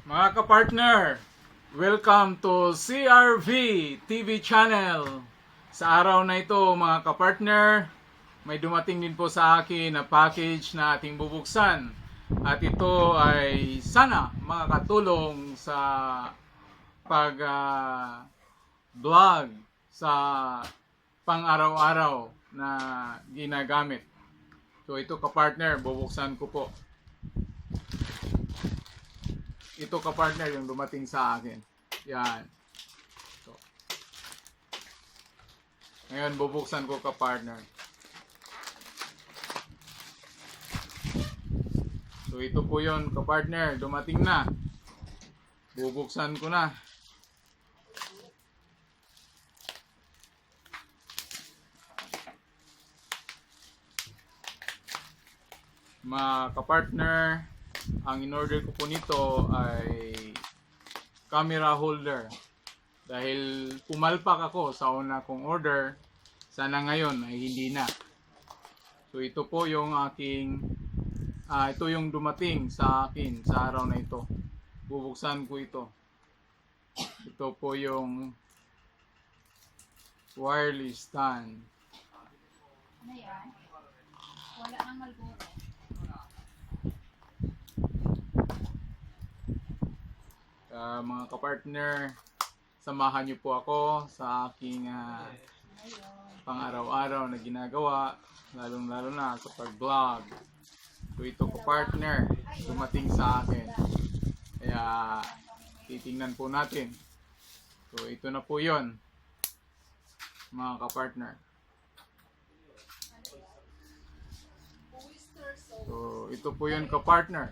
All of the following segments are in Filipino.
Mga kapartner, welcome to CRV TV channel. Sa araw na ito mga kapartner, may dumating din po sa akin na package na ating bubuksan. At ito ay sana makakatulong sa pag-vlog sa pang-araw-araw na ginagamit. So ito kapartner, bubuksan ko po. Ito kapartner yung dumating sa akin. Yan. So, ngayon bubuksan ko kapartner. So ito po yun kapartner. Dumating na. Bubuksan ko na. Mga kapartner, ang in-order ko po nito ay camera holder. Dahil pumalpak ako sa una kong order, sana ngayon ay hindi na. So ito po yung aking, ito yung dumating sa akin sa araw na ito. Bubuksan ko ito. Ito po yung wireless stand. Ano yan? Wala nang malboro. Mga kapartner, samahan niyo po ako sa aking pang-araw-araw na ginagawa, lalong-lalo na sa pag-vlog. So ito kapartner, dumating sa akin. Kaya titingnan po natin. So ito na po yon mga kapartner. So ito po yun kapartner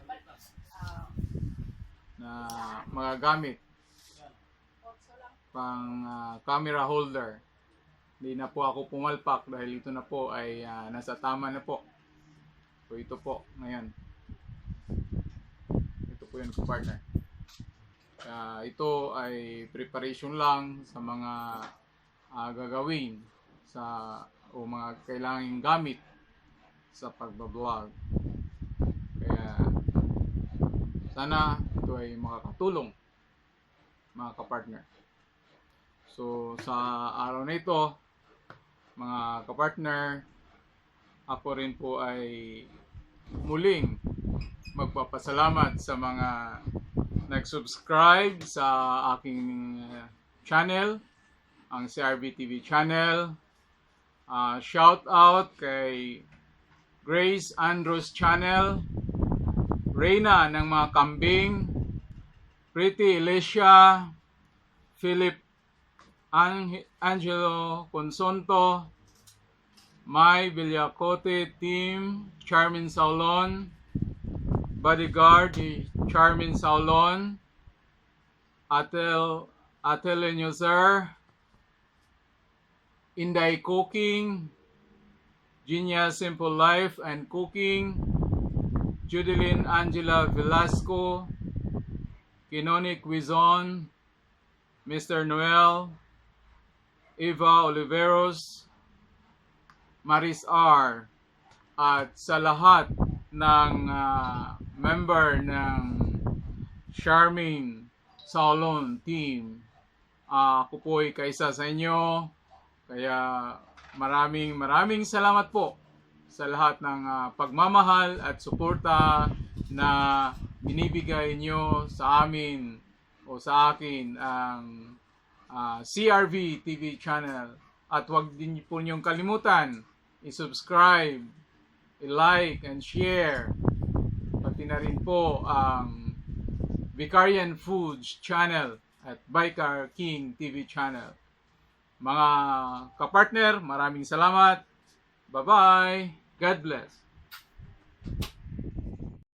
na magagamit pang camera holder. Hindi na po ako pumalpak dahil ito na po ay nasa tama na po. So ito po ngayon. Ito po yun partner. Ito ay preparation lang sa mga gagawin sa o mga kailangang gamit sa pagbablog. Kaya sana ito ay makakatulong mga kapartner. So sa araw na ito mga kapartner, ako rin po ay muling magpapasalamat sa mga nag-subscribe sa aking channel, ang CRV TV channel. Shout out kay Grace Andros channel, Reyna ng mga kambing, Pretty Alicia, Philip Angelo Consonto, May Villacote Team, Charmin Saulon, Bodyguard Charmin Saulon, Atel User, Inday Cooking, Genius Simple Life and Cooking, Judeline Angela Velasco, Kinonic Wizon, Mr. Noel, Eva Oliveros, Maris R. At sa lahat ng member ng Charming Salon Team, ako po ay kaisa sa inyo. Kaya maraming salamat po sa lahat ng pagmamahal at suporta na binibigay nyo sa amin o sa akin ang CRV TV channel. At huwag din po niyong kalimutan i-subscribe, i-like and share. Pati na rin po ang Vicarian Foods channel at Biker King TV channel. Mga kapartner, maraming salamat. Bye-bye. God bless.